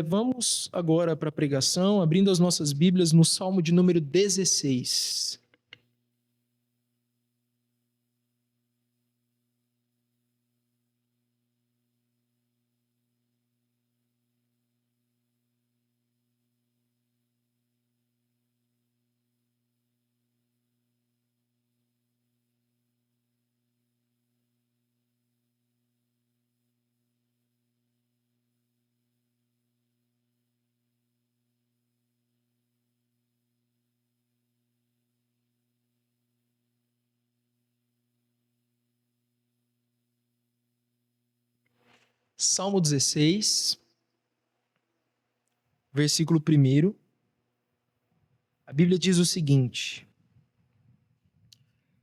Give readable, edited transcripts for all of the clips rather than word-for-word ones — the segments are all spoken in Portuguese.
Vamos agora para a pregação, abrindo as nossas Bíblias no Salmo de número 16. Salmo 16, versículo 1. A Bíblia diz o seguinte: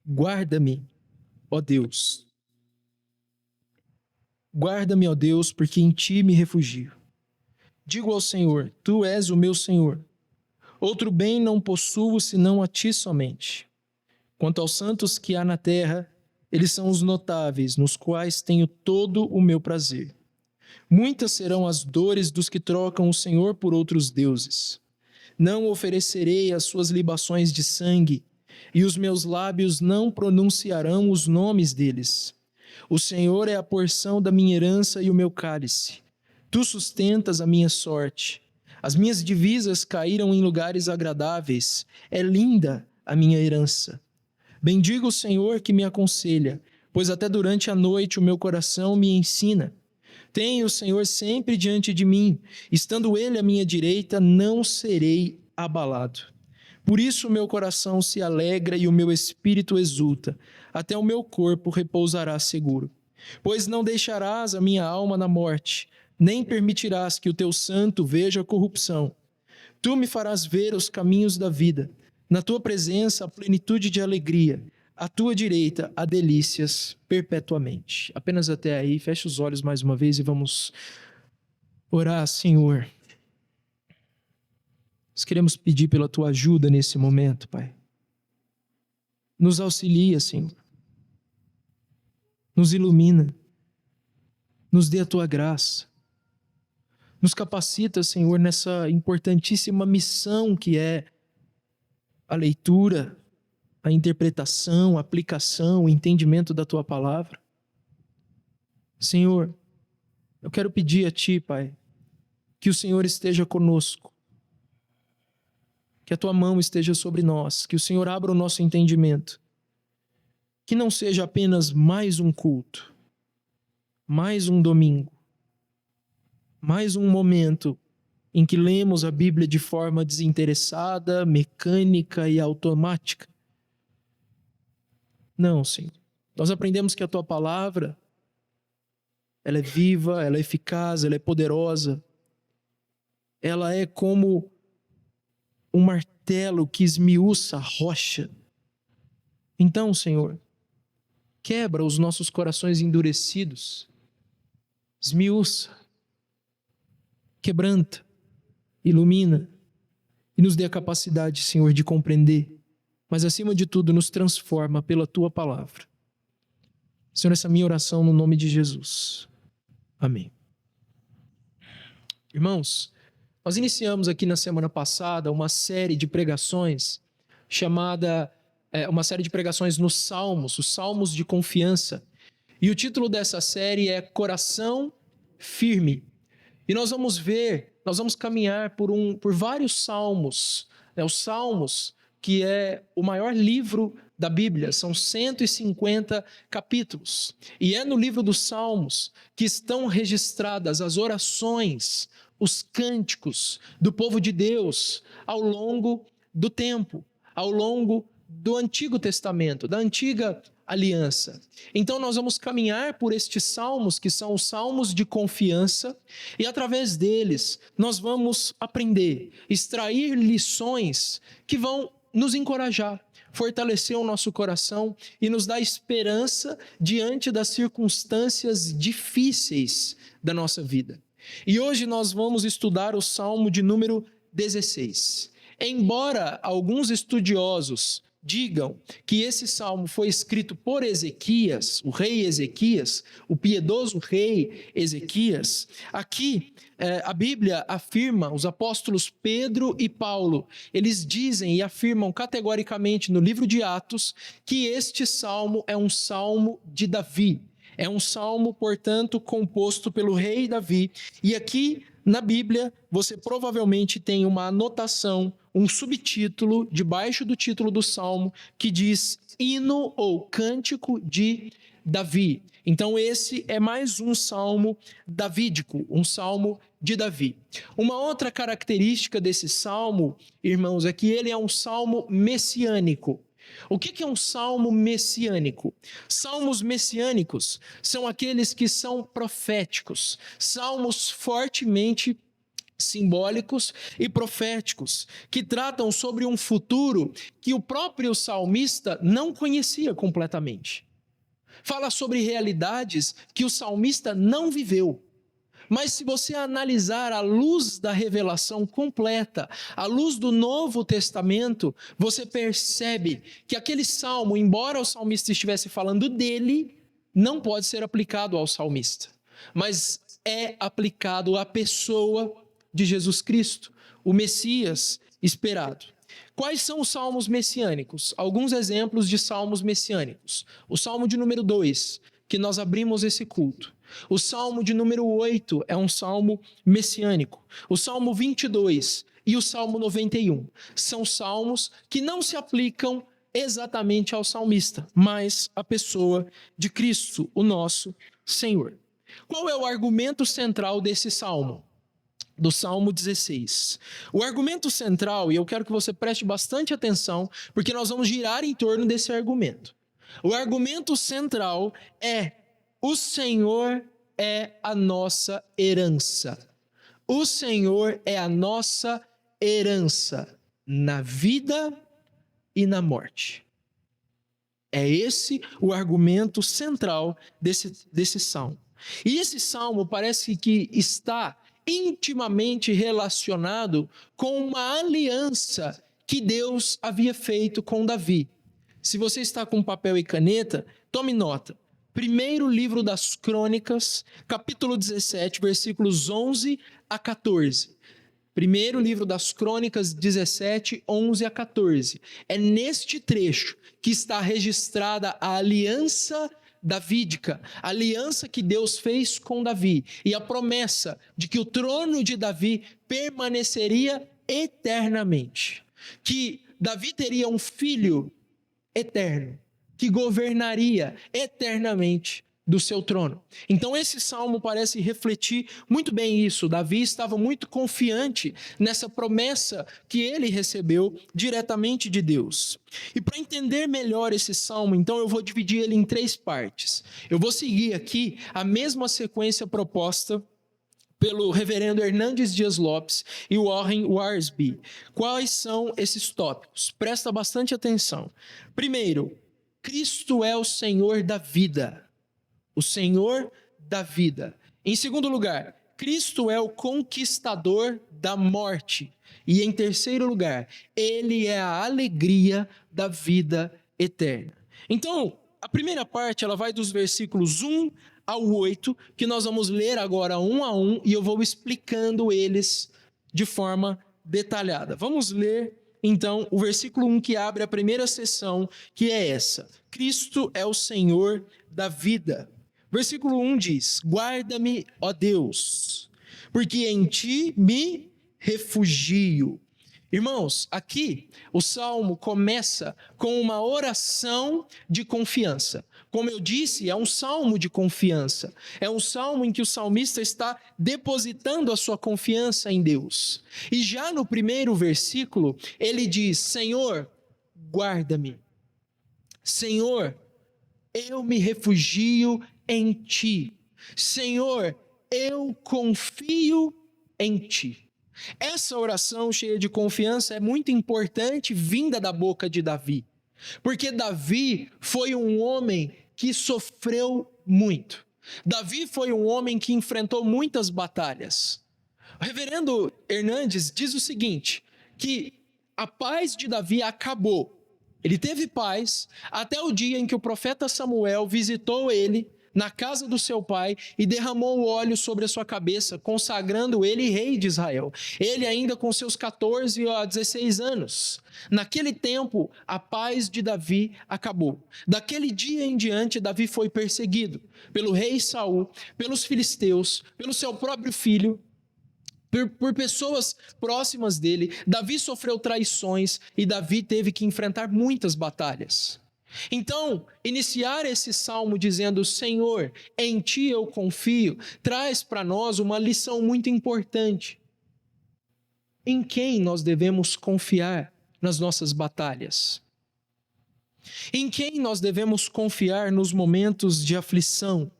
Guarda-me, ó Deus. Guarda-me, ó Deus, porque em ti me refugio. Digo ao Senhor, tu és o meu Senhor. Outro bem não possuo senão a ti somente. Quanto aos santos que há na terra, eles são os notáveis, nos quais tenho todo o meu prazer. Muitas serão as dores dos que trocam o Senhor por outros deuses. Não oferecerei as suas libações de sangue, e os meus lábios não pronunciarão os nomes deles. O Senhor é a porção da minha herança e o meu cálice. Tu sustentas a minha sorte. As minhas divisas caíram em lugares agradáveis. É linda a minha herança. Bendiga o Senhor que me aconselha, pois até durante a noite o meu coração me ensina. Tenho o Senhor sempre diante de mim, estando Ele à minha direita, não serei abalado. Por isso o meu coração se alegra e o meu espírito exulta, até o meu corpo repousará seguro. Pois não deixarás a minha alma na morte, nem permitirás que o teu santo veja a corrupção. Tu me farás ver os caminhos da vida, na tua presença a plenitude de alegria, à tua direita há delícias perpetuamente. Apenas até aí, feche os olhos mais uma vez e vamos orar, Senhor. Nós queremos pedir pela tua ajuda nesse momento, Pai. Nos auxilia, Senhor. Nos ilumina. Nos dê a tua graça. Nos capacita, Senhor, nessa importantíssima missão que é a leitura, a interpretação, a aplicação, o entendimento da tua palavra. Senhor, eu quero pedir a ti, Pai, que o Senhor esteja conosco, que a tua mão esteja sobre nós, que o Senhor abra o nosso entendimento, que não seja apenas mais um culto, mais um domingo, mais um momento em que lemos a Bíblia de forma desinteressada, mecânica e automática. Não, Senhor. Nós aprendemos que a tua palavra, ela é viva, ela é eficaz, ela é poderosa. Ela é como um martelo que esmiuça a rocha. Então, Senhor, quebra os nossos corações endurecidos, esmiuça, quebranta, ilumina e nos dê a capacidade, Senhor, de compreender, mas acima de tudo nos transforma pela tua palavra. Senhor, essa é a minha oração no nome de Jesus. Amém. Irmãos, nós iniciamos aqui na semana passada uma série de pregações chamada, uma série de pregações nos Salmos, os Salmos de confiança. E o título dessa série é Coração Firme. E nós vamos caminhar por vários salmos, os Salmos, que é o maior livro da Bíblia, são 150 capítulos. E é no livro dos Salmos que estão registradas as orações, os cânticos do povo de Deus ao longo do tempo, ao longo do Antigo Testamento, da Antiga Aliança. Então nós vamos caminhar por estes salmos, que são os salmos de confiança, e através deles nós vamos aprender, extrair lições que vão nos encorajar, fortalecer o nosso coração e nos dar esperança diante das circunstâncias difíceis da nossa vida. E hoje nós vamos estudar o Salmo de número 16. Embora alguns estudiosos digam que esse salmo foi escrito por Ezequias, o rei Ezequias, o piedoso rei Ezequias, aqui a Bíblia afirma, os apóstolos Pedro e Paulo, eles dizem e afirmam categoricamente no livro de Atos que este salmo é um salmo de Davi. É um salmo, portanto, composto pelo rei Davi. E aqui na Bíblia, você provavelmente tem uma anotação, um subtítulo debaixo do título do salmo que diz hino ou cântico de Davi. Então esse é mais um salmo davídico, um salmo de Davi. Uma outra característica desse salmo, irmãos, é que ele é um salmo messiânico. O que é um salmo messiânico? Salmos messiânicos são aqueles que são proféticos, salmos fortemente simbólicos e proféticos, que tratam sobre um futuro que o próprio salmista não conhecia completamente. Fala sobre realidades que o salmista não viveu. Mas se você analisar à luz da revelação completa, à luz do Novo Testamento, você percebe que aquele salmo, embora o salmista estivesse falando dele, não pode ser aplicado ao salmista, mas é aplicado à pessoa de Jesus Cristo, o Messias esperado. Quais são os salmos messiânicos? Alguns exemplos de salmos messiânicos. O salmo de número 2, que nós abrimos esse culto. O salmo de número 8 é um salmo messiânico. O salmo 22 e o salmo 91 são salmos que não se aplicam exatamente ao salmista, mas à pessoa de Cristo, o nosso Senhor. Qual é o argumento central desse salmo? Do Salmo 16. O argumento central, e eu quero que você preste bastante atenção, porque nós vamos girar em torno desse argumento. O argumento central é: o Senhor é a nossa herança. O Senhor é a nossa herança na vida e na morte. É esse o argumento central desse salmo. E esse salmo parece que está intimamente relacionado com uma aliança que Deus havia feito com Davi. Se você está com papel e caneta, tome nota. Primeiro livro das Crônicas, capítulo 17, versículos 11 a 14. Primeiro livro das Crônicas, 17, 11 a 14. É neste trecho que está registrada a aliança davídica, a aliança que Deus fez com Davi e a promessa de que o trono de Davi permaneceria eternamente, que Davi teria um filho eterno, que governaria eternamente do seu trono. Então esse salmo parece refletir muito bem isso. Davi estava muito confiante nessa promessa que ele recebeu diretamente de Deus. E para entender melhor esse salmo, então eu vou dividir ele em 3 partes. Eu vou seguir aqui a mesma sequência proposta pelo reverendo Hernandes Dias Lopes e Warren Wiersbe. Quais são esses tópicos? Presta bastante atenção. Primeiro, Cristo é o Senhor da vida. O Senhor da vida. Em segundo lugar, Cristo é o conquistador da morte. E em terceiro lugar, Ele é a alegria da vida eterna. Então, a primeira parte, ela vai dos versículos 1 ao 8, que nós vamos ler agora um a um, e eu vou explicando eles de forma detalhada. Vamos ler, então, o versículo 1 que abre a primeira sessão, que é essa: Cristo é o Senhor da vida. Versículo 1 diz: guarda-me, ó Deus, porque em ti me refugio. Irmãos, aqui o salmo começa com uma oração de confiança. Como eu disse, é um salmo de confiança. É um salmo em que o salmista está depositando a sua confiança em Deus. E já no primeiro versículo, ele diz: Senhor, guarda-me. Senhor, eu me refugio em ti. Senhor, eu confio em ti. Essa oração cheia de confiança é muito importante, vinda da boca de Davi. Porque Davi foi um homem que sofreu muito. Davi foi um homem que enfrentou muitas batalhas. O reverendo Hernandes diz o seguinte, que a paz de Davi acabou Ele teve paz até o dia em que o profeta Samuel visitou ele na casa do seu pai e derramou o óleo sobre a sua cabeça, consagrando ele rei de Israel. Ele ainda com seus 14 a 16 anos. Naquele tempo, a paz de Davi acabou. Daquele dia em diante, Davi foi perseguido pelo rei Saul, pelos filisteus, pelo seu próprio filho, por pessoas próximas dele. Davi sofreu traições e Davi teve que enfrentar muitas batalhas. Então, iniciar esse salmo dizendo: Senhor, em ti eu confio, traz para nós uma lição muito importante. Em quem nós devemos confiar nas nossas batalhas? Em quem nós devemos confiar nos momentos de aflição?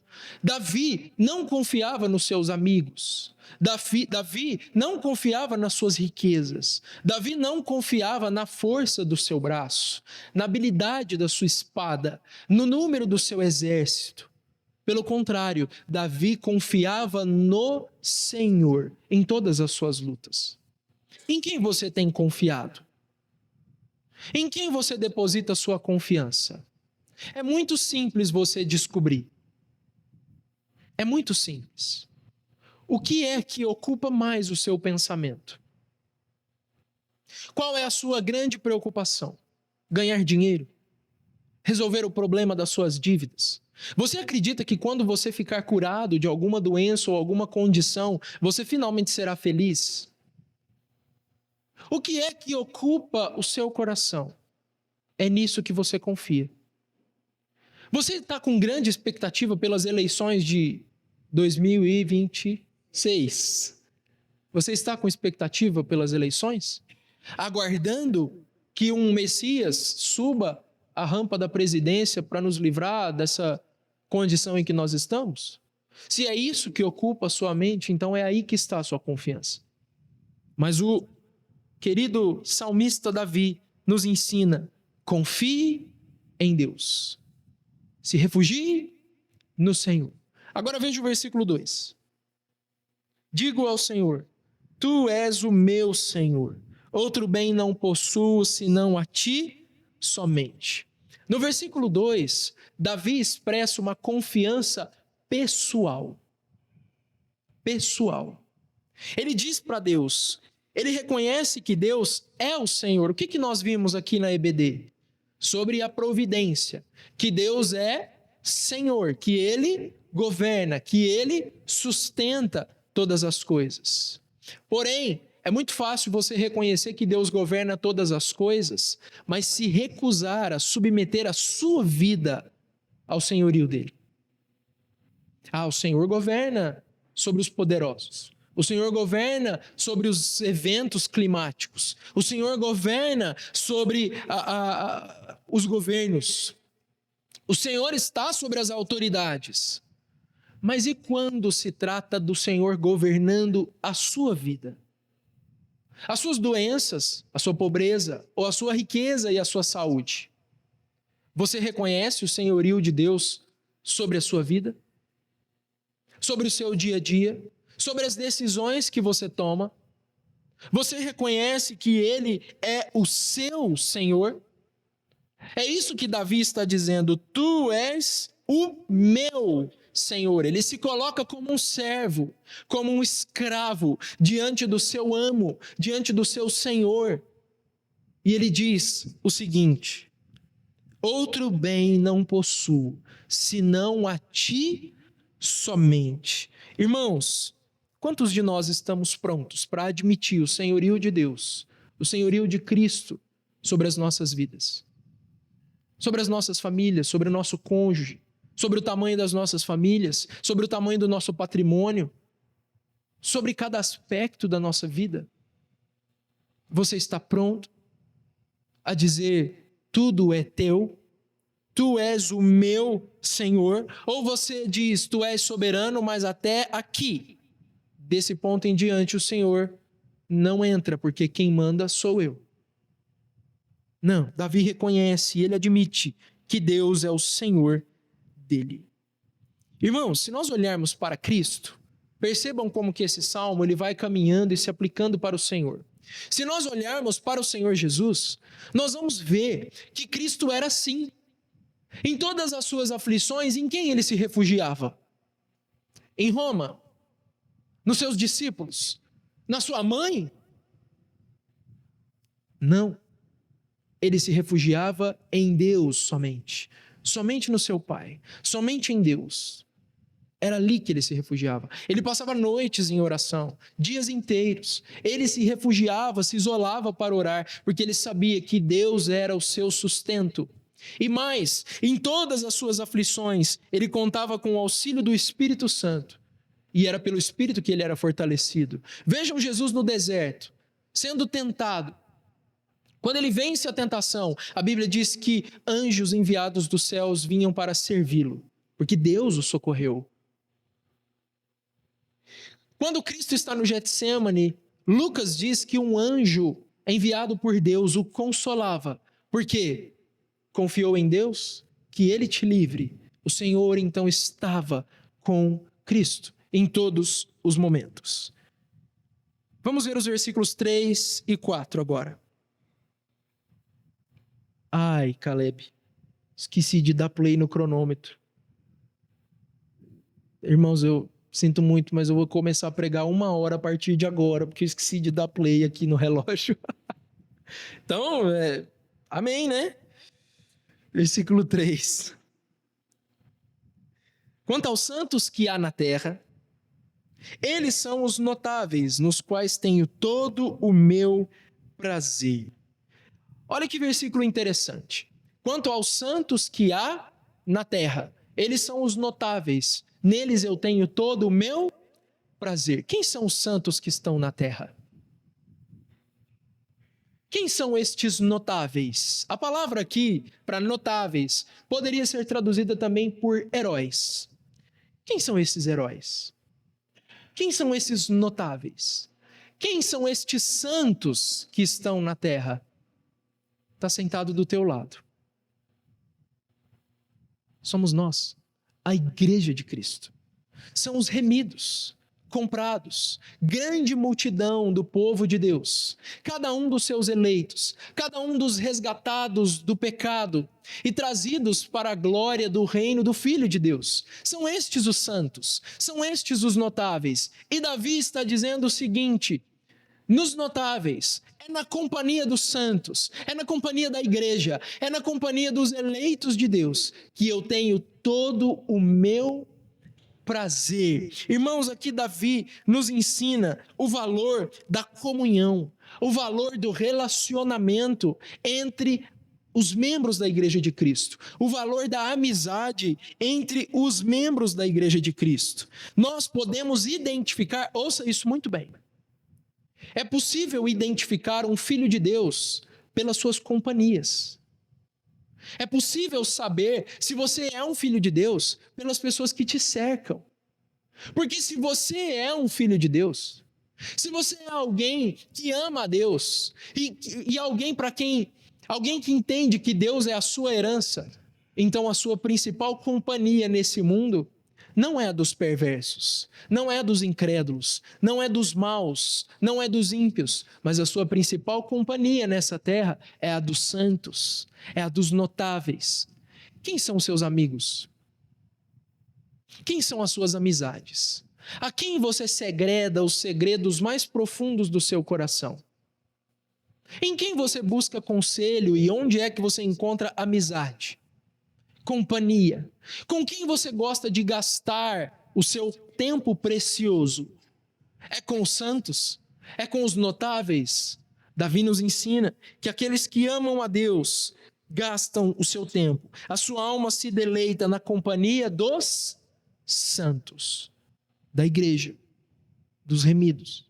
Davi não confiava nos seus amigos. Davi não confiava nas suas riquezas. Davi não confiava na força do seu braço, na habilidade da sua espada, no número do seu exército. Pelo contrário, Davi confiava no Senhor em todas as suas lutas. Em quem você tem confiado? Em quem você deposita sua confiança? É muito simples você descobrir. É muito simples. O que é que ocupa mais o seu pensamento? Qual é a sua grande preocupação? Ganhar dinheiro? Resolver o problema das suas dívidas? Você acredita que quando você ficar curado de alguma doença ou alguma condição, você finalmente será feliz? O que é que ocupa o seu coração? É nisso que você confia. Você está com grande expectativa pelas eleições de 2026? Você está com expectativa pelas eleições? Aguardando que um Messias suba a rampa da presidência para nos livrar dessa condição em que nós estamos? Se é isso que ocupa a sua mente, então é aí que está a sua confiança. Mas o querido salmista Davi nos ensina: confie em Deus. Se refugie no Senhor. Agora veja o versículo 2. Digo ao Senhor: tu és o meu Senhor. Outro bem não possuo senão a ti somente. No versículo 2, Davi expressa uma confiança pessoal. Pessoal. Ele diz para Deus, ele reconhece que Deus é o Senhor. O que nós vimos aqui na EBD? Sobre a providência. Que Deus é Senhor, que Ele governa, que Ele sustenta todas as coisas. Porém, é muito fácil você reconhecer que Deus governa todas as coisas, mas se recusar a submeter a sua vida ao senhorio dele. O Senhor governa sobre os poderosos. O Senhor governa sobre os eventos climáticos. O Senhor governa sobre os governos. O Senhor está sobre as autoridades. Mas e quando se trata do Senhor governando a sua vida? As suas doenças, a sua pobreza, ou a sua riqueza e a sua saúde? Você reconhece o senhorio de Deus sobre a sua vida? Sobre o seu dia a dia? Sobre as decisões que você toma? Você reconhece que Ele é o seu Senhor? É isso que Davi está dizendo: tu és o meu Senhor. Ele se coloca como um servo, como um escravo, diante do seu amo, diante do seu Senhor. E ele diz o seguinte: outro bem não possuo, senão a ti somente. Irmãos, quantos de nós estamos prontos para admitir o senhorio de Deus, o senhorio de Cristo sobre as nossas vidas? Sobre as nossas famílias, sobre o nosso cônjuge, sobre o tamanho das nossas famílias, sobre o tamanho do nosso patrimônio, sobre cada aspecto da nossa vida. Você está pronto a dizer: tudo é teu, tu és o meu Senhor? Ou você diz: tu és soberano, mas até aqui, desse ponto em diante, o Senhor não entra, porque quem manda sou eu? Não, Davi reconhece, ele admite que Deus é o Senhor dele. Irmãos, se nós olharmos para Cristo, percebam como que esse salmo ele vai caminhando e se aplicando para o Senhor. Se nós olharmos para o Senhor Jesus, nós vamos ver que Cristo era assim. Em todas as suas aflições, em quem ele se refugiava? Em Roma? Nos seus discípulos? Na sua mãe? Não. Ele se refugiava em Deus somente. Somente no seu Pai. Somente em Deus. Era ali que ele se refugiava. Ele passava noites em oração, dias inteiros. Ele se refugiava, se isolava para orar, porque ele sabia que Deus era o seu sustento. E mais, em todas as suas aflições, ele contava com o auxílio do Espírito Santo. E era pelo Espírito que ele era fortalecido. Vejam Jesus no deserto, sendo tentado. Quando ele vence a tentação, a Bíblia diz que anjos enviados dos céus vinham para servi-lo, porque Deus o socorreu. Quando Cristo está no Getsêmani, Lucas diz que um anjo enviado por Deus o consolava. Por quê? Confiou em Deus, que ele te livre. O Senhor então estava com Cristo em todos os momentos. Vamos ver os versículos 3 e 4 agora. Ai, Caleb, esqueci de dar play no cronômetro. Irmãos, eu sinto muito, mas eu vou começar a pregar 1 hora a partir de agora, porque eu esqueci de dar play aqui no relógio. Então, amém, né? Versículo 3. Quanto aos santos que há na terra, eles são os notáveis, nos quais tenho todo o meu prazer. Olha que versículo interessante. Quanto aos santos que há na terra, eles são os notáveis, neles eu tenho todo o meu prazer. Quem são os santos que estão na terra? Quem são estes notáveis? A palavra aqui, para notáveis, poderia ser traduzida também por heróis. Quem são esses heróis? Quem são esses notáveis? Quem são estes santos que estão na terra? Está sentado do teu lado. Somos nós, a igreja de Cristo. São os remidos, comprados, grande multidão do povo de Deus, cada um dos seus eleitos, cada um dos resgatados do pecado e trazidos para a glória do reino do Filho de Deus. São estes os santos, são estes os notáveis. E Davi está dizendo o seguinte: nos notáveis, é na companhia dos santos, é na companhia da igreja, é na companhia dos eleitos de Deus, que eu tenho todo o meu prazer. Irmãos, aqui Davi nos ensina o valor da comunhão, o valor do relacionamento entre os membros da igreja de Cristo, o valor da amizade entre os membros da igreja de Cristo. Nós podemos identificar, ouça isso muito bem, é possível identificar um filho de Deus pelas suas companhias. É possível saber se você é um filho de Deus pelas pessoas que te cercam. Porque se você é um filho de Deus, se você é alguém que ama a Deus e alguém que entende que Deus é a sua herança, então a sua principal companhia nesse mundo não é a dos perversos, não é a dos incrédulos, não é dos maus, não é dos ímpios, mas a sua principal companhia nessa terra é a dos santos, é a dos notáveis. Quem são os seus amigos? Quem são as suas amizades? A quem você segreda os segredos mais profundos do seu coração? Em quem você busca conselho e onde é que você encontra amizade? Companhia. Com quem você gosta de gastar o seu tempo precioso? É com os santos? É com os notáveis? Davi nos ensina que aqueles que amam a Deus gastam o seu tempo. A sua alma se deleita na companhia dos santos, da igreja, dos remidos.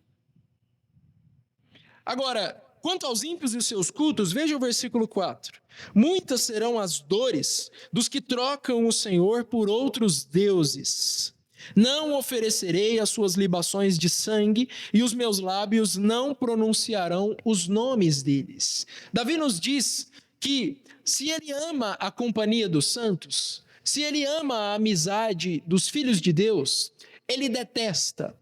Agora, quanto aos ímpios e os seus cultos, veja o versículo 4. Muitas serão as dores dos que trocam o Senhor por outros deuses. Não oferecerei as suas libações de sangue, e os meus lábios não pronunciarão os nomes deles. Davi nos diz que se ele ama a companhia dos santos, se ele ama a amizade dos filhos de Deus, ele detesta,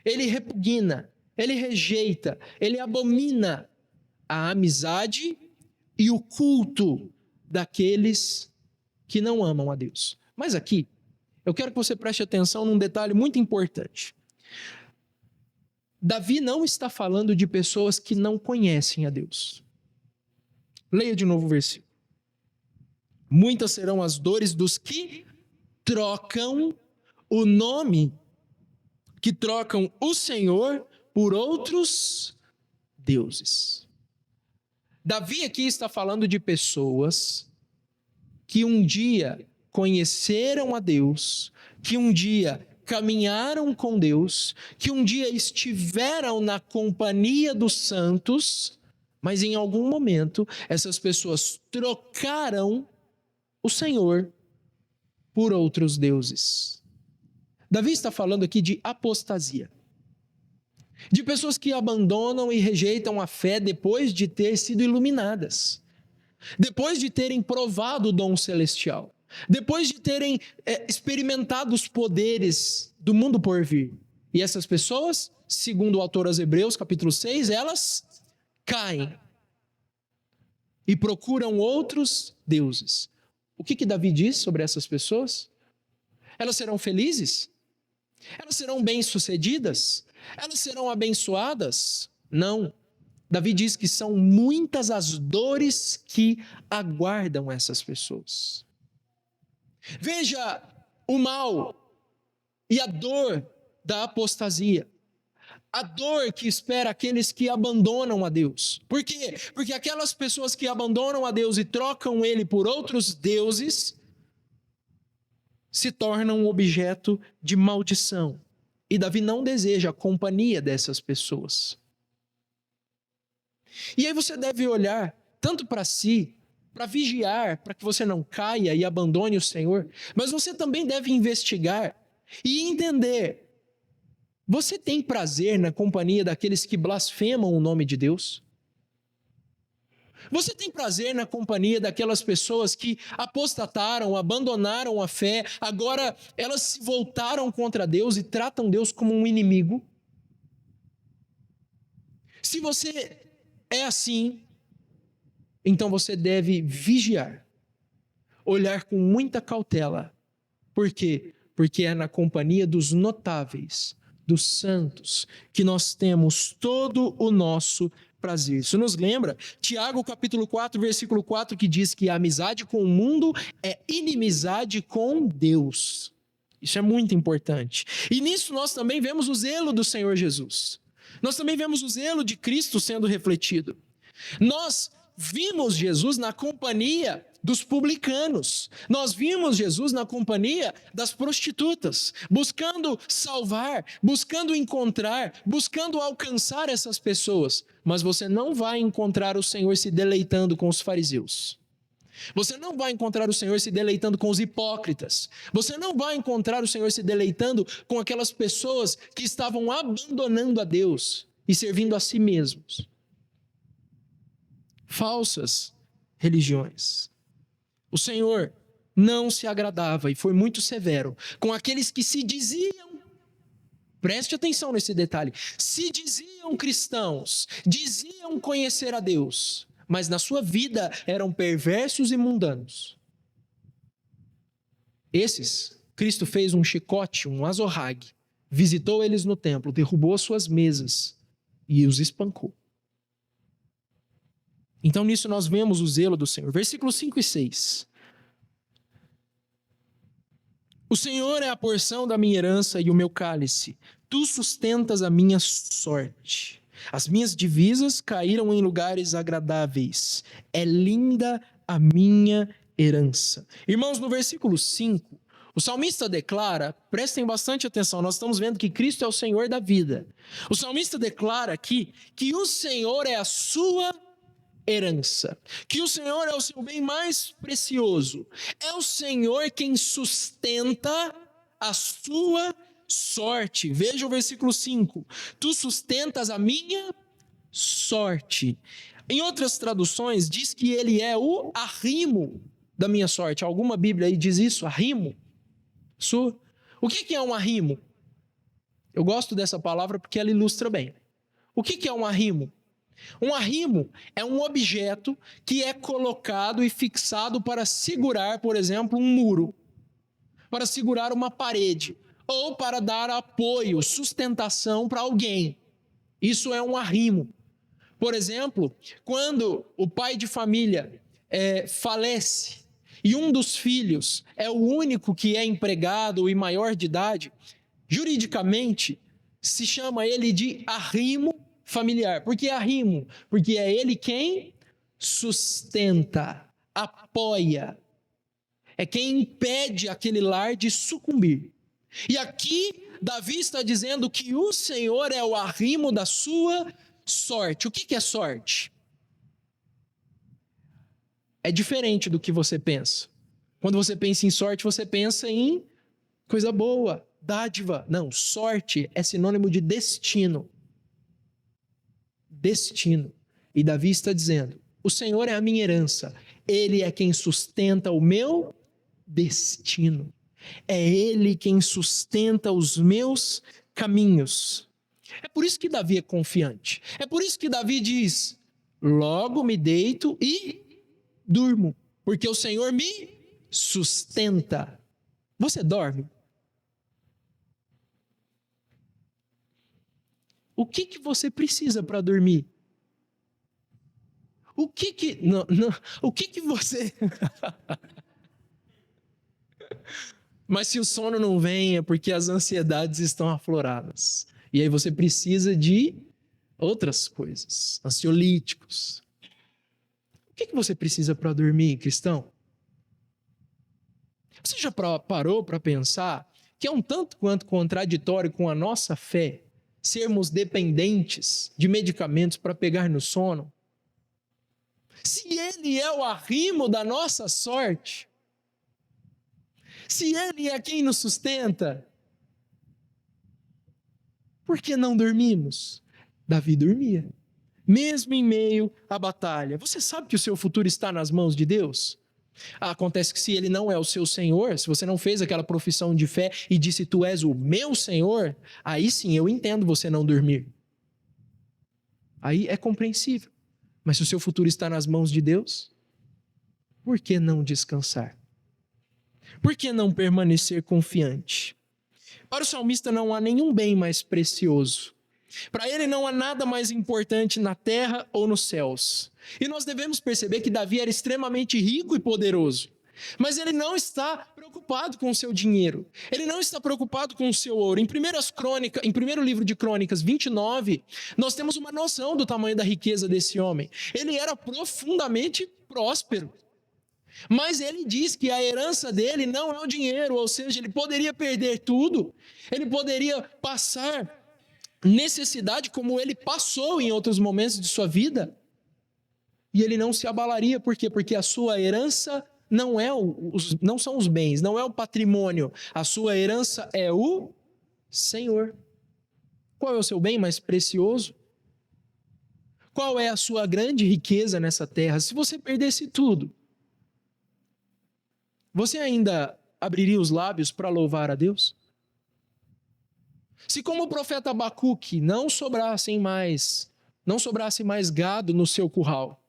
ele repugna, ele rejeita, ele abomina a amizade e o culto daqueles que não amam a Deus. Mas aqui, eu quero que você preste atenção num detalhe muito importante. Davi não está falando de pessoas que não conhecem a Deus. Leia de novo o versículo. Muitas serão as dores dos que trocam o nome, que trocam o Senhor por outros deuses. Davi aqui está falando de pessoas que um dia conheceram a Deus, que um dia caminharam com Deus, que um dia estiveram na companhia dos santos, mas em algum momento essas pessoas trocaram o Senhor por outros deuses. Davi está falando aqui de apostasia. De pessoas que abandonam e rejeitam a fé depois de ter sido iluminadas. Depois de terem provado o dom celestial. Depois de terem experimentado os poderes do mundo por vir. E essas pessoas, segundo o autor aos Hebreus, capítulo 6, elas caem. E procuram outros deuses. O que Davi diz sobre essas pessoas? Elas serão felizes? Elas serão bem-sucedidas? Elas serão abençoadas? Não. Davi diz que são muitas as dores que aguardam essas pessoas. Veja o mal e a dor da apostasia. A dor que espera aqueles que abandonam a Deus. Por quê? Porque aquelas pessoas que abandonam a Deus e trocam ele por outros deuses se tornam objeto de maldição. E Davi não deseja a companhia dessas pessoas. E aí você deve olhar tanto para si, para vigiar, para que você não caia e abandone o Senhor, mas você também deve investigar e entender: você tem prazer na companhia daqueles que blasfemam o nome de Deus? Você tem prazer na companhia daquelas pessoas que apostataram, abandonaram a fé, agora elas se voltaram contra Deus e tratam Deus como um inimigo? Se você é assim, então você deve vigiar, olhar com muita cautela. Por quê? Porque é na companhia dos notáveis, dos santos, que nós temos todo o nosso prazer. Isso nos lembra Tiago capítulo 4, versículo 4, que diz que a amizade com o mundo é inimizade com Deus. Isso é muito importante. E nisso nós também vemos o zelo do Senhor Jesus. Nós também vemos o zelo de Cristo sendo refletido. Nós vimos Jesus na companhia dos publicanos. Nós vimos Jesus na companhia das prostitutas, buscando salvar, buscando encontrar, buscando alcançar essas pessoas. Mas você não vai encontrar o Senhor se deleitando com os fariseus. Você não vai encontrar o Senhor se deleitando com os hipócritas. Você não vai encontrar o Senhor se deleitando com aquelas pessoas que estavam abandonando a Deus e servindo a si mesmos. Falsas religiões. O Senhor não se agradava e foi muito severo com aqueles que se diziam, preste atenção nesse detalhe, se diziam cristãos, diziam conhecer a Deus, mas na sua vida eram perversos e mundanos. Esses, Cristo fez um chicote, um azorrague, visitou eles no templo, derrubou suas mesas e os espancou. Então nisso nós vemos o zelo do Senhor. Versículos 5 e 6. O Senhor é a porção da minha herança e o meu cálice. Tu sustentas a minha sorte. As minhas divisas caíram em lugares agradáveis. É linda a minha herança. Irmãos, no versículo 5, o salmista declara, prestem bastante atenção, nós estamos vendo que Cristo é o Senhor da vida. O salmista declara aqui que o Senhor é a sua herança, que o Senhor é o seu bem mais precioso. É o Senhor quem sustenta a sua sorte. Veja o versículo 5. Tu sustentas a minha sorte. Em outras traduções diz que ele é o arrimo da minha sorte. Alguma Bíblia aí diz isso? Arrimo? O que é um arrimo? Eu gosto dessa palavra porque ela ilustra bem. O que é um arrimo? Um arrimo é um objeto que é colocado e fixado para segurar, por exemplo, um muro, para segurar uma parede, ou para dar apoio, sustentação para alguém. Isso é um arrimo. Por exemplo, quando o pai de família falece e um dos filhos é o único que é empregado e maior de idade, juridicamente se chama ele de arrimo familiar. Por que arrimo? Porque é ele quem sustenta, apoia, é quem impede aquele lar de sucumbir. E aqui Davi está dizendo que o Senhor é o arrimo da sua sorte. O que é sorte? É diferente do que você pensa. Quando você pensa em sorte, você pensa em coisa boa, dádiva. Não, sorte é sinônimo de destino. Destino. E Davi está dizendo: o Senhor é a minha herança. Ele é quem sustenta o meu destino. É Ele quem sustenta os meus caminhos. É por isso que Davi é confiante. É por isso que Davi diz: logo me deito e durmo, porque o Senhor me sustenta. Você dorme? O que você precisa para dormir? O que você... Mas se o sono não vem, é porque as ansiedades estão afloradas. E aí você precisa de outras coisas, ansiolíticos. O que você precisa para dormir, cristão? Você já parou para pensar que é um tanto quanto contraditório com a nossa fé sermos dependentes de medicamentos para pegar no sono? Se Ele é o arrimo da nossa sorte, se Ele é quem nos sustenta, por que não dormimos? Davi dormia, mesmo em meio à batalha. Você sabe que o seu futuro está nas mãos de Deus? Acontece que se Ele não é o seu Senhor, se você não fez aquela profissão de fé e disse: tu és o meu Senhor, aí sim eu entendo você não dormir. Aí é compreensível. Mas se o seu futuro está nas mãos de Deus, por que não descansar? Por que não permanecer confiante? Para o salmista não há nenhum bem mais precioso. Para ele não há nada mais importante na terra ou nos céus. E nós devemos perceber que Davi era extremamente rico e poderoso. Mas ele não está preocupado com o seu dinheiro. Ele não está preocupado com o seu ouro. Em 1º livro de Crônicas 29, nós temos uma noção do tamanho da riqueza desse homem. Ele era profundamente próspero. Mas ele diz que a herança dele não é o dinheiro, ou seja, ele poderia perder tudo, ele poderia passar necessidade como ele passou em outros momentos de sua vida, e ele não se abalaria. Por quê? Porque a sua herança não são os bens, não é o patrimônio, a sua herança é o Senhor. Qual é o seu bem mais precioso? Qual é a sua grande riqueza nessa terra? Se você perdesse tudo, você ainda abriria os lábios para louvar a Deus? Se, como o profeta Abacuque, não sobrasse mais gado no seu curral,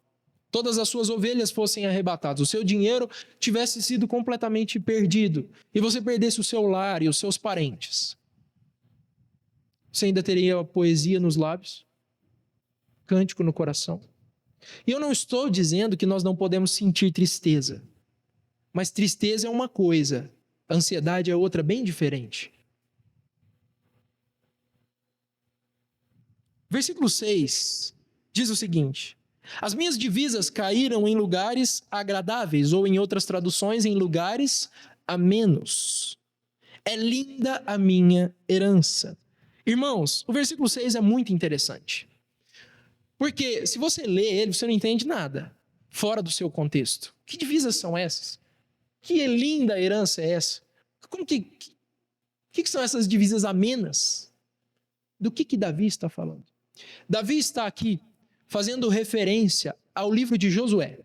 todas as suas ovelhas fossem arrebatadas, o seu dinheiro tivesse sido completamente perdido, e você perdesse o seu lar e os seus parentes, você ainda teria poesia nos lábios? Cântico no coração? E eu não estou dizendo que nós não podemos sentir tristeza. Mas tristeza é uma coisa, ansiedade é outra bem diferente. Versículo 6 diz o seguinte: as minhas divisas caíram em lugares agradáveis, ou em outras traduções, em lugares amenos. É linda a minha herança. Irmãos, o versículo 6 é muito interessante. Porque se você lê ele, você não entende nada fora do seu contexto. Que divisas são essas? Que linda herança é essa? Que são essas divisas amenas? Do que Davi está falando? Davi está aqui fazendo referência ao livro de Josué.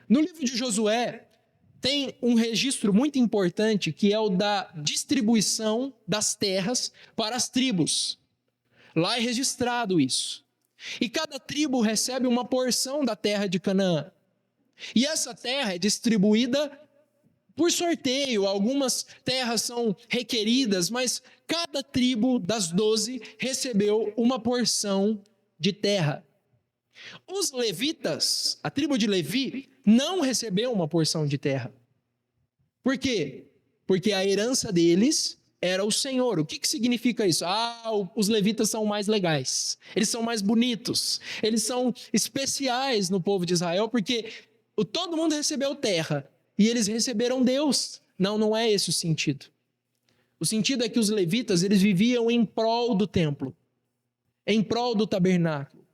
No livro de Josué tem um registro muito importante, que é o da distribuição das terras para as tribos. Lá é registrado isso. E cada tribo recebe uma porção da terra de Canaã. E essa terra é distribuída por sorteio. Algumas terras são requeridas, mas cada tribo das 12 recebeu uma porção de terra. Os levitas, a tribo de Levi, não recebeu uma porção de terra. Por quê? Porque a herança deles era o Senhor. O que significa isso? Os levitas são mais legais, eles são mais bonitos, eles são especiais no povo de Israel, porque todo mundo recebeu terra e eles receberam Deus. Não, não é esse o sentido. O sentido é que os levitas, eles viviam em prol do templo, em prol do tabernáculo.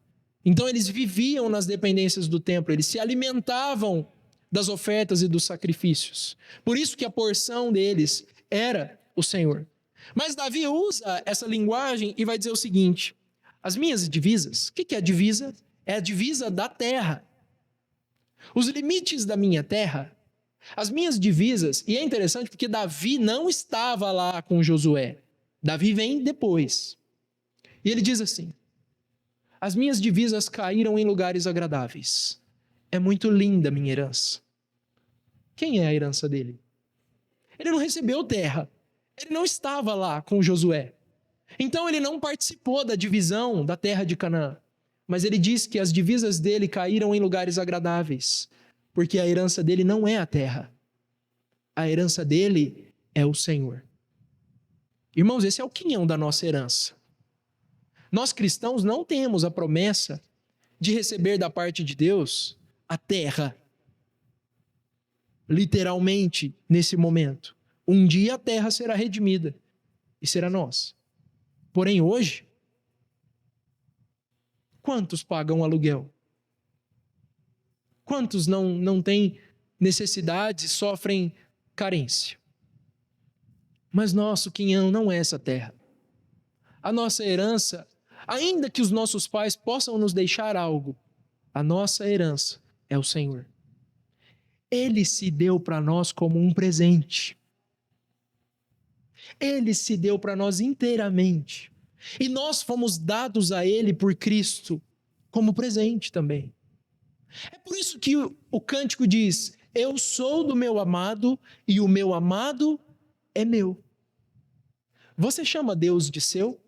Então eles viviam nas dependências do templo, eles se alimentavam das ofertas e dos sacrifícios. Por isso que a porção deles era o Senhor. Mas Davi usa essa linguagem e vai dizer o seguinte: as minhas divisas, o que é a divisa? É a divisa da terra. Os limites da minha terra, as minhas divisas, e é interessante porque Davi não estava lá com Josué. Davi vem depois. E ele diz assim: as minhas divisas caíram em lugares agradáveis. É muito linda a minha herança. Quem é a herança dele? Ele não recebeu terra. Ele não estava lá com Josué. Então ele não participou da divisão da terra de Canaã. Mas ele diz que as divisas dele caíram em lugares agradáveis. Porque a herança dele não é a terra. A herança dele é o Senhor. Irmãos, esse é o quinhão da nossa herança. Nós cristãos não temos a promessa de receber da parte de Deus a terra. Literalmente, nesse momento. Um dia a terra será redimida e será nossa. Porém, hoje, quantos pagam aluguel? Quantos não têm necessidades e sofrem carência? Mas nosso quinhão não é essa terra. A nossa herança, ainda que os nossos pais possam nos deixar algo, a nossa herança é o Senhor. Ele se deu para nós como um presente. Ele se deu para nós inteiramente. E nós fomos dados a Ele por Cristo como presente também. É por isso que o cântico diz: eu sou do meu amado e o meu amado é meu. Você chama Deus de seu?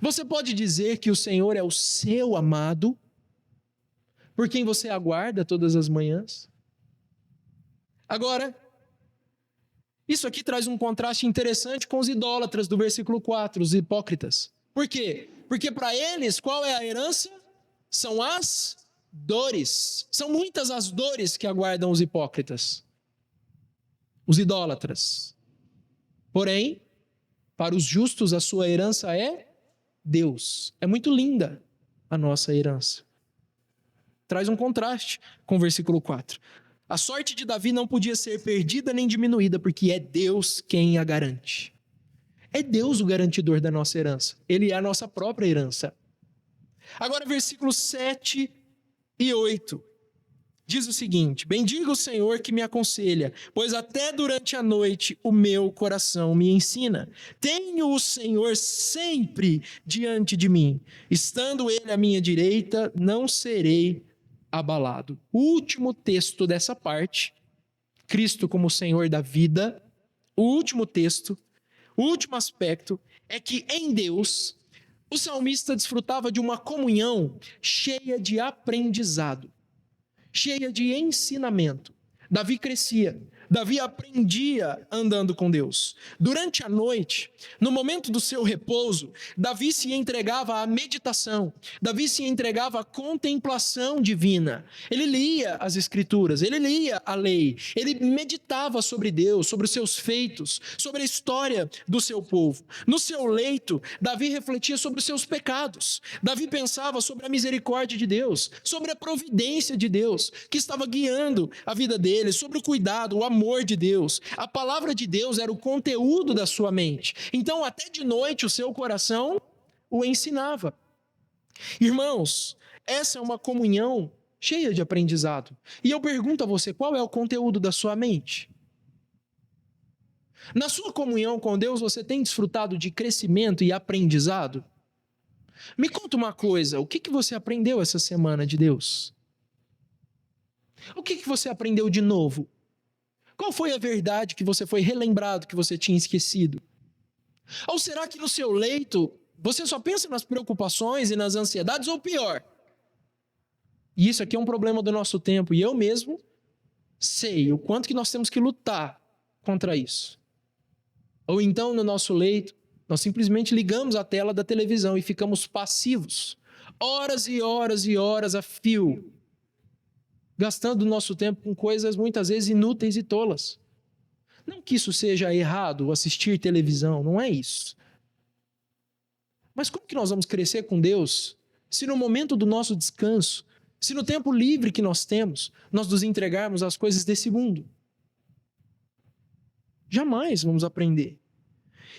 Você pode dizer que o Senhor é o seu amado, por quem você aguarda todas as manhãs? Agora, isso aqui traz um contraste interessante com os idólatras do versículo 4, os hipócritas. Por quê? Porque para eles, qual é a herança? São as dores. São muitas as dores que aguardam os hipócritas, os idólatras. Porém, para os justos, a sua herança é Deus. É muito linda a nossa herança. Traz um contraste com o versículo 4. A sorte de Davi não podia ser perdida nem diminuída, porque é Deus quem a garante. É Deus o garantidor da nossa herança. Ele é a nossa própria herança. Agora, versículos 7 e 8. Diz o seguinte: bendiga o Senhor que me aconselha, pois até durante a noite o meu coração me ensina. Tenho o Senhor sempre diante de mim. Estando Ele à minha direita, não serei abalado. O último texto dessa parte, Cristo como Senhor da vida, o último texto, o último aspecto é que em Deus o salmista desfrutava de uma comunhão cheia de aprendizado, cheia de ensinamento. Davi crescia, Davi aprendia andando com Deus. Durante a noite, no momento do seu repouso, Davi se entregava à meditação, Davi se entregava à contemplação divina. Ele lia as Escrituras, ele lia a lei, ele meditava sobre Deus, sobre os seus feitos, sobre a história do seu povo. No seu leito, Davi refletia sobre os seus pecados, Davi pensava sobre a misericórdia de Deus, sobre a providência de Deus, que estava guiando a vida dele, sobre o cuidado, o amor de Deus. A palavra de Deus era o conteúdo da sua mente. Então, até de noite, o seu coração o ensinava. Irmãos, essa é uma comunhão cheia de aprendizado. E eu pergunto a você, qual é o conteúdo da sua mente? Na sua comunhão com Deus, você tem desfrutado de crescimento e aprendizado? Me conta uma coisa, o que você aprendeu essa semana de Deus? O que você aprendeu de novo? Qual foi a verdade que você foi relembrado, que você tinha esquecido? Ou será que no seu leito você só pensa nas preocupações e nas ansiedades, ou pior? E isso aqui é um problema do nosso tempo, e eu mesmo sei o quanto que nós temos que lutar contra isso. Ou então, no nosso leito, nós simplesmente ligamos a tela da televisão e ficamos passivos, horas e horas e horas a fio, gastando o nosso tempo com coisas muitas vezes inúteis e tolas. Não que isso seja errado, assistir televisão, não é isso. Mas como que nós vamos crescer com Deus se no momento do nosso descanso, se no tempo livre que nós temos, nós nos entregarmos às coisas desse mundo? Jamais vamos aprender.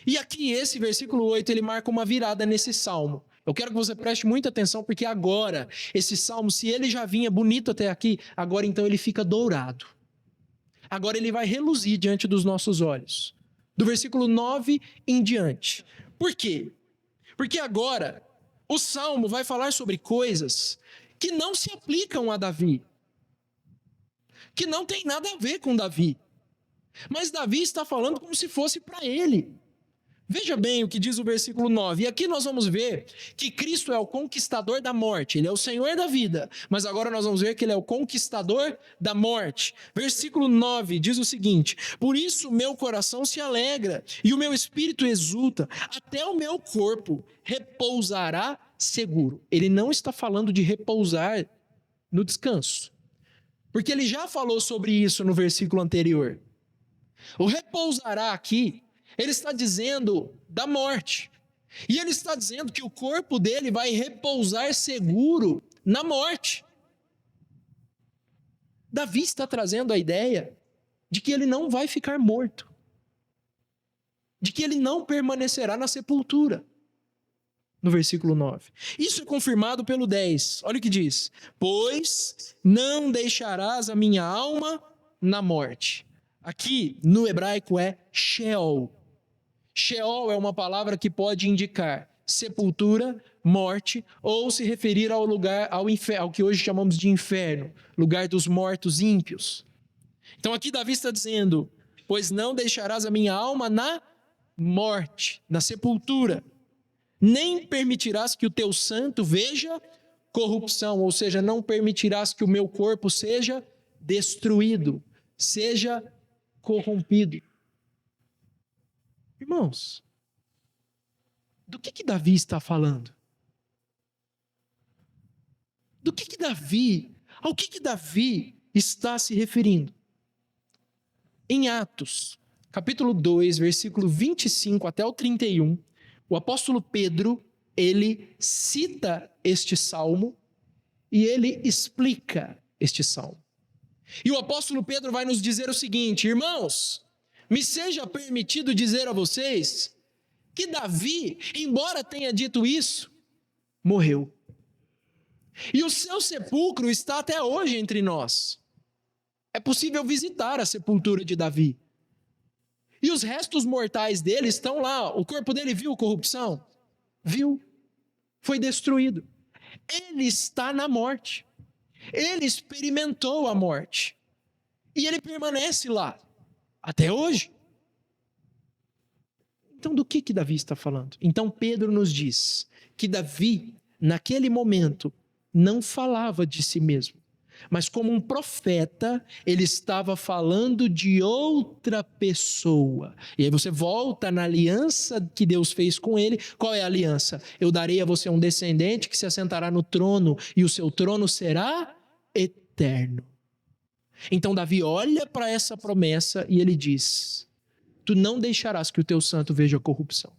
E aqui, esse versículo 8, ele marca uma virada nesse salmo. Eu quero que você preste muita atenção, porque agora, esse salmo, se ele já vinha bonito até aqui, agora então ele fica dourado. Agora ele vai reluzir diante dos nossos olhos. Do versículo 9 em diante. Por quê? Porque agora, o salmo vai falar sobre coisas que não se aplicam a Davi. Que não tem nada a ver com Davi. Mas Davi está falando como se fosse para ele. Veja bem o que diz o versículo 9. E aqui nós vamos ver que Cristo é o conquistador da morte. Ele é o Senhor da vida. Mas agora nós vamos ver que ele é o conquistador da morte. Versículo 9 diz o seguinte: por isso meu coração se alegra e o meu espírito exulta. Até o meu corpo repousará seguro. Ele não está falando de repousar no descanso. Porque ele já falou sobre isso no versículo anterior. O repousará aqui, ele está dizendo da morte. E ele está dizendo que o corpo dele vai repousar seguro na morte. Davi está trazendo a ideia de que ele não vai ficar morto. De que ele não permanecerá na sepultura. No versículo 9. Isso é confirmado pelo 10. Olha o que diz: pois não deixarás a minha alma na morte. Aqui, no hebraico, é Sheol. Sheol é uma palavra que pode indicar sepultura, morte, ou se referir ao lugar, ao que hoje chamamos de inferno, lugar dos mortos ímpios. Então aqui Davi está dizendo: pois não deixarás a minha alma na morte, na sepultura, nem permitirás que o teu santo veja corrupção, ou seja, não permitirás que o meu corpo seja destruído, seja corrompido. Irmãos, do que Davi está falando? Ao que Davi está se referindo? Em Atos, capítulo 2, versículo 25 até o 31, o apóstolo Pedro, ele cita este salmo e ele explica este salmo. E o apóstolo Pedro vai nos dizer o seguinte: irmãos, me seja permitido dizer a vocês que Davi, embora tenha dito isso, morreu. E o seu sepulcro está até hoje entre nós. É possível visitar a sepultura de Davi. E os restos mortais dele estão lá. O corpo dele viu corrupção? Viu. Foi destruído. Ele está na morte. Ele experimentou a morte. E ele permanece lá. Até hoje. Então, do que Davi está falando? Então, Pedro nos diz que Davi, naquele momento, não falava de si mesmo, mas como um profeta, ele estava falando de outra pessoa. E aí você volta na aliança que Deus fez com ele. Qual é a aliança? Eu darei a você um descendente que se assentará no trono, e o seu trono será eterno. Então Davi olha para essa promessa e ele diz: tu não deixarás que o teu santo veja corrupção.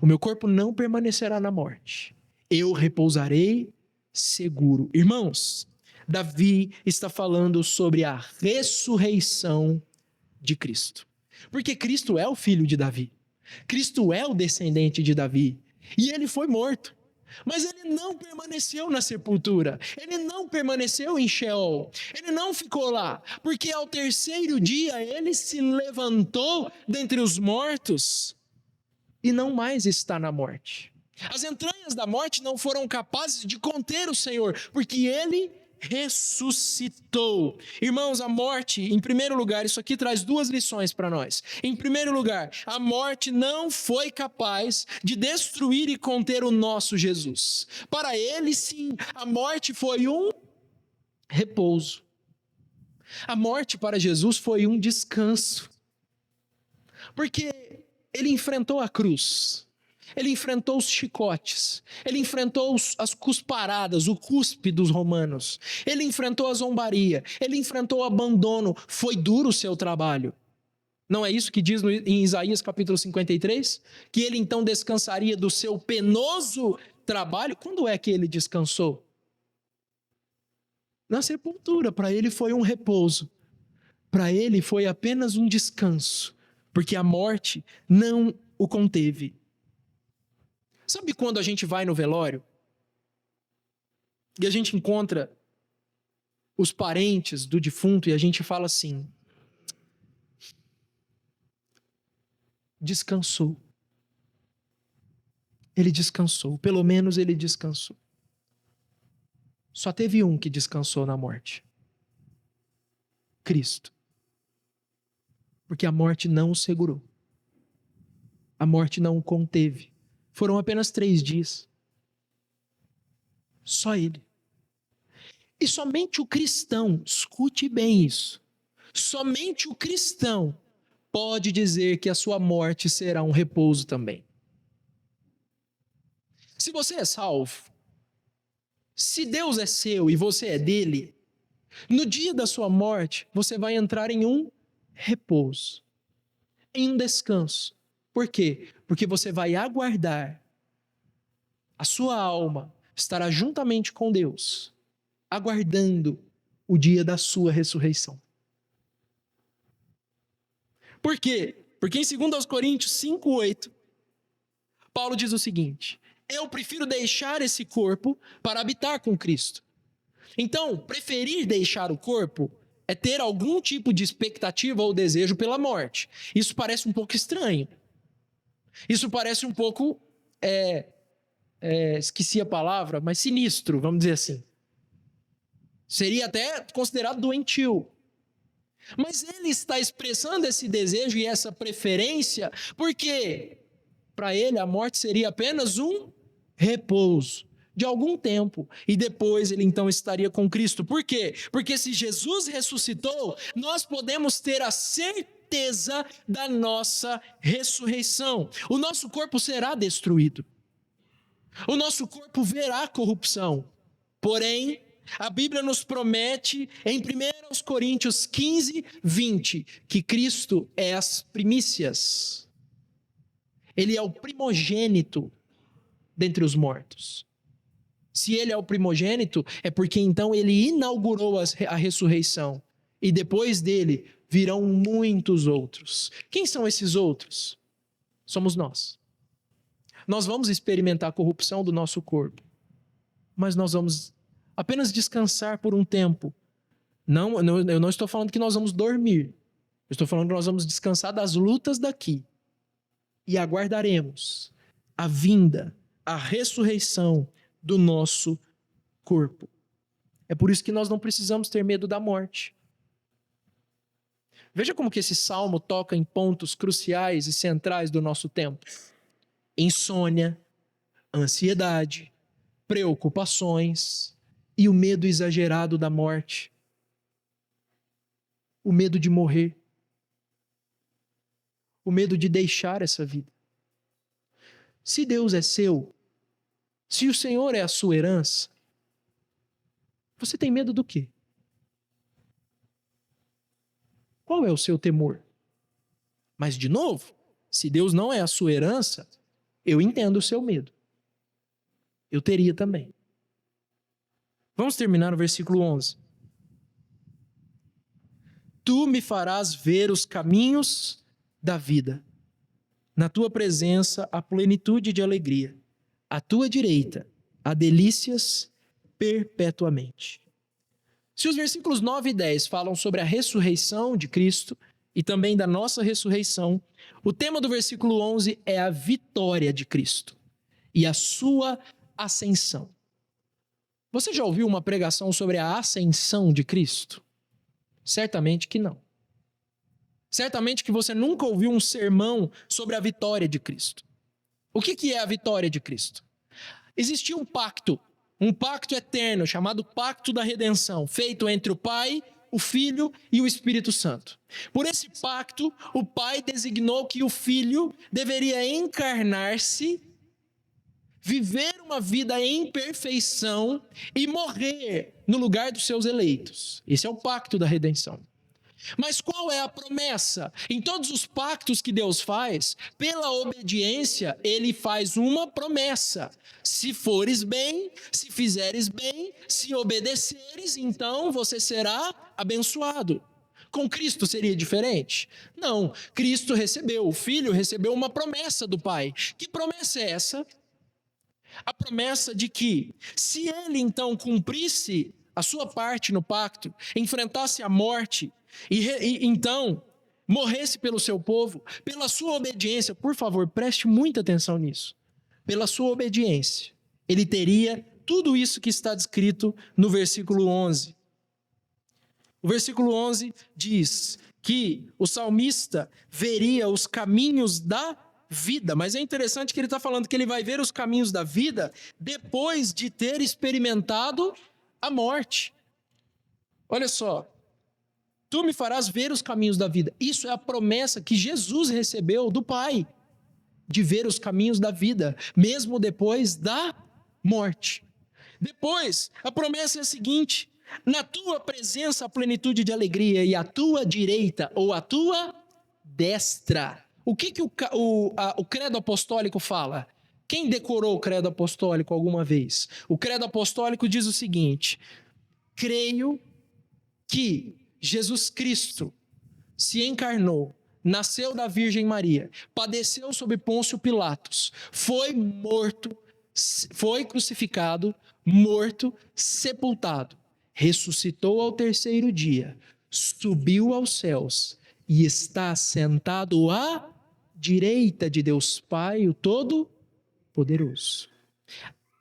O meu corpo não permanecerá na morte. Eu repousarei seguro. Irmãos, Davi está falando sobre a ressurreição de Cristo. Porque Cristo é o filho de Davi. Cristo é o descendente de Davi. E ele foi morto. Mas ele não permaneceu na sepultura. Ele não permaneceu em Sheol. Ele não ficou lá. Porque ao terceiro dia ele se levantou dentre os mortos e não mais está na morte. As entranhas da morte não foram capazes de conter o Senhor, porque ele ressuscitou. Irmãos, a morte, em primeiro lugar, isso aqui traz duas lições para nós. Em primeiro lugar, a morte não foi capaz de destruir e conter o nosso Jesus. Para ele, sim, a morte foi um repouso. A morte para Jesus foi um descanso. Porque ele enfrentou a cruz. Ele enfrentou os chicotes, ele enfrentou as cusparadas, o cuspe dos romanos, ele enfrentou a zombaria, ele enfrentou o abandono. Foi duro o seu trabalho. Não é isso que diz em Isaías capítulo 53? Que ele então descansaria do seu penoso trabalho? Quando é que ele descansou? Na sepultura. Para ele foi um repouso. Para ele foi apenas um descanso, porque a morte não o conteve. Sabe quando a gente vai no velório e a gente encontra os parentes do defunto e a gente fala assim: descansou. Ele descansou, pelo menos ele descansou. Só teve um que descansou na morte: Cristo. Porque a morte não o segurou. A morte não o conteve. Foram apenas 3 dias. Só ele. E somente o cristão, escute bem isso, somente o cristão pode dizer que a sua morte será um repouso também. Se você é salvo, se Deus é seu e você é dele, no dia da sua morte, você vai entrar em um repouso, em um descanso. Por quê? Porque você vai aguardar, a sua alma estará juntamente com Deus, aguardando o dia da sua ressurreição. Por quê? Porque em 2 Coríntios 5:8, Paulo diz o seguinte: eu prefiro deixar esse corpo para habitar com Cristo. Então, preferir deixar o corpo é ter algum tipo de expectativa ou desejo pela morte. Isso parece um pouco estranho. Isso parece um pouco, esqueci a palavra, mas sinistro, vamos dizer assim. Seria até considerado doentio. Mas ele está expressando esse desejo e essa preferência porque para ele a morte seria apenas um repouso de algum tempo, e depois ele então estaria com Cristo. Por quê? Porque se Jesus ressuscitou, nós podemos ter a certeza da nossa ressurreição. O nosso corpo será destruído. O nosso corpo verá corrupção. Porém, a Bíblia nos promete em 1 Coríntios 15:20 que Cristo é as primícias. Ele é o primogênito dentre os mortos. Se ele é o primogênito, é porque então ele inaugurou a ressurreição. E depois dele virão muitos outros. Quem são esses outros? Somos nós. Nós vamos experimentar a corrupção do nosso corpo, mas nós vamos apenas descansar por um tempo. Eu não estou falando que nós vamos dormir. Eu estou falando que nós vamos descansar das lutas daqui. E aguardaremos a vinda, a ressurreição do nosso corpo. É por isso que nós não precisamos ter medo da morte. Veja como que esse salmo toca em pontos cruciais e centrais do nosso tempo. Insônia, ansiedade, preocupações e o medo exagerado da morte. O medo de morrer. O medo de deixar essa vida. Se Deus é seu, se o Senhor é a sua herança, você tem medo do quê? Qual é o seu temor? Mas, de novo, se Deus não é a sua herança, eu entendo o seu medo. Eu teria também. Vamos terminar no versículo 11. Tu me farás ver os caminhos da vida. Na tua presença há plenitude de alegria. À tua direita há delícias perpetuamente. Se os versículos 9 e 10 falam sobre a ressurreição de Cristo e também da nossa ressurreição, o tema do versículo 11 é a vitória de Cristo. e a sua ascensão. Você já ouviu uma pregação sobre a ascensão de Cristo? Certamente que não. Certamente que você nunca ouviu um sermão sobre a vitória de Cristo. O que é a vitória de Cristo? Existia um pacto eterno, chamado Pacto da Redenção, feito entre o Pai, o Filho e o Espírito Santo. Por esse pacto, o Pai designou que o Filho deveria encarnar-se, viver uma vida em perfeição e morrer no lugar dos seus eleitos. Esse é o Pacto da Redenção. Mas qual é a promessa? Em todos os pactos que Deus faz, pela obediência, Ele faz uma promessa. Se fores bem, se fizeres bem, se obedeceres, então você será abençoado. Com Cristo seria diferente? Não, Cristo recebeu, o Filho recebeu uma promessa do Pai. Que promessa é essa? A promessa de que, se Ele então cumprisse a sua parte no pacto, enfrentasse a morte, e então morresse pelo seu povo, pela sua obediência, por favor, preste muita atenção nisso. Pela sua obediência, ele teria tudo isso que está descrito no versículo 11. O versículo 11 diz que o salmista veria os caminhos da vida, mas é interessante que ele está falando que ele vai ver os caminhos da vida depois de ter experimentado a morte. Olha só. Tu me farás ver os caminhos da vida. Isso é a promessa que Jesus recebeu do Pai, de ver os caminhos da vida, mesmo depois da morte. Depois, a promessa é a seguinte: na tua presença a plenitude de alegria, e à tua direita ou à tua destra. O que o credo apostólico fala? Quem decorou o credo apostólico alguma vez? O credo apostólico diz o seguinte: creio que Jesus Cristo se encarnou, nasceu da Virgem Maria, padeceu sob Pôncio Pilatos, foi morto, foi crucificado, morto, sepultado, ressuscitou ao terceiro dia, subiu aos céus e está sentado à direita de Deus Pai, o Todo-Poderoso.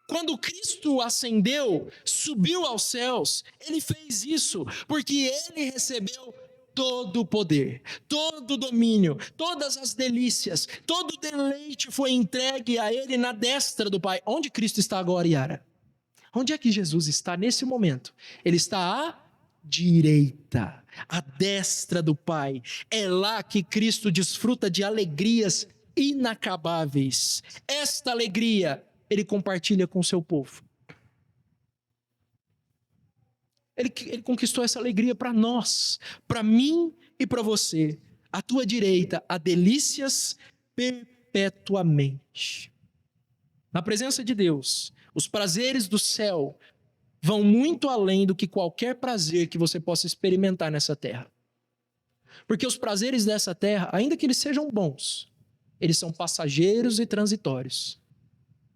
Quando Cristo ascendeu, subiu aos céus, ele fez isso porque ele recebeu todo o poder, todo o domínio, todas as delícias, todo o deleite foi entregue a ele na destra do Pai. Onde Cristo está agora, Yara? Onde é que Jesus está nesse momento? Ele está à direita, à destra do Pai. É lá que Cristo desfruta de alegrias inacabáveis. Esta alegria ele compartilha com o seu povo. Ele conquistou essa alegria para nós, para mim e para você. À tua direita, há delícias perpetuamente. Na presença de Deus, os prazeres do céu vão muito além do que qualquer prazer que você possa experimentar nessa terra. Porque os prazeres dessa terra, ainda que eles sejam bons, eles são passageiros e transitórios.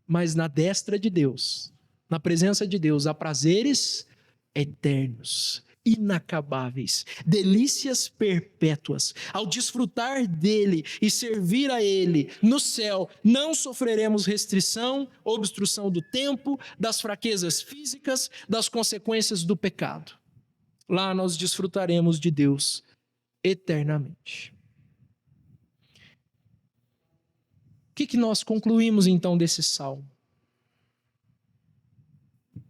Mas na destra de Deus, na presença de Deus, há prazeres eternos, inacabáveis, delícias perpétuas. Ao desfrutar dele e servir a ele no céu, não sofreremos restrição, obstrução do tempo, das fraquezas físicas, das consequências do pecado. Lá nós desfrutaremos de Deus eternamente. O que nós concluímos então desse salmo?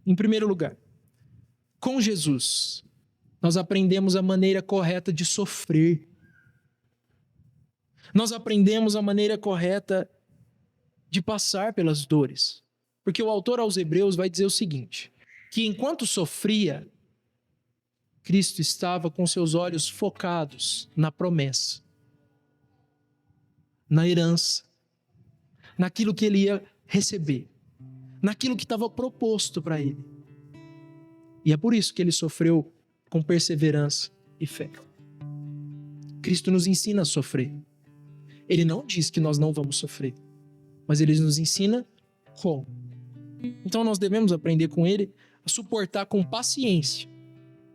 Em primeiro lugar, com Jesus, nós aprendemos a maneira correta de sofrer. Nós aprendemos a maneira correta de passar pelas dores. Porque o autor aos Hebreus vai dizer o seguinte, que enquanto sofria, Cristo estava com seus olhos focados na promessa, na herança, naquilo que ele ia receber, naquilo que estava proposto para ele. E é por isso que ele sofreu com perseverança e fé. Cristo nos ensina a sofrer. Ele não diz que nós não vamos sofrer, mas ele nos ensina como. Então nós devemos aprender com ele a suportar com paciência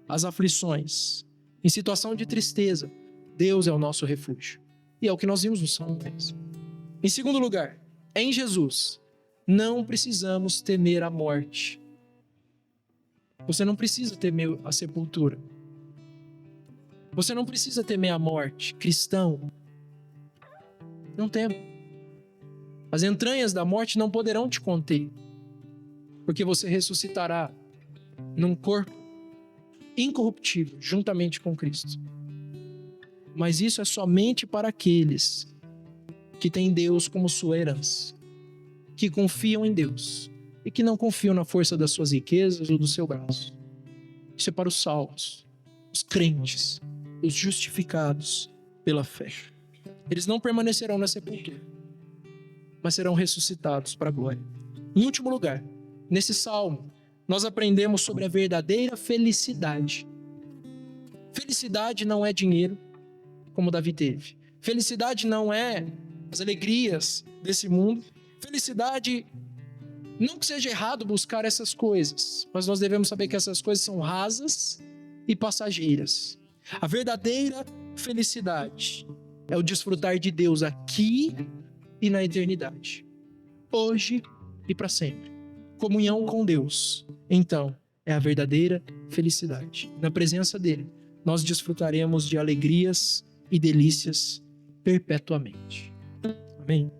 as aflições. Em situação de tristeza, Deus é o nosso refúgio. E é o que nós vimos no Salmo 10. Em segundo lugar, em Jesus, não precisamos temer a morte. Você não precisa temer a sepultura. Você não precisa temer a morte, cristão. Não tema. As entranhas da morte não poderão te conter, porque você ressuscitará num corpo incorruptível, juntamente com Cristo. Mas isso é somente para aqueles que têm Deus como sua herança, que confiam em Deus e que não confiam na força das suas riquezas ou do seu braço. Isso é para os salvos, os crentes, os justificados pela fé. Eles não permanecerão na sepultura, mas serão ressuscitados para a glória. Em último lugar, nesse salmo, nós aprendemos sobre a verdadeira felicidade. Felicidade não é dinheiro, como Davi teve. Felicidade não é as alegrias desse mundo. Felicidade, não que seja errado buscar essas coisas, mas nós devemos saber que essas coisas são rasas e passageiras. A verdadeira felicidade é o desfrutar de Deus aqui e na eternidade, hoje e para sempre. Comunhão com Deus, então, é a verdadeira felicidade. Na presença dele, nós desfrutaremos de alegrias e delícias perpetuamente. Amém?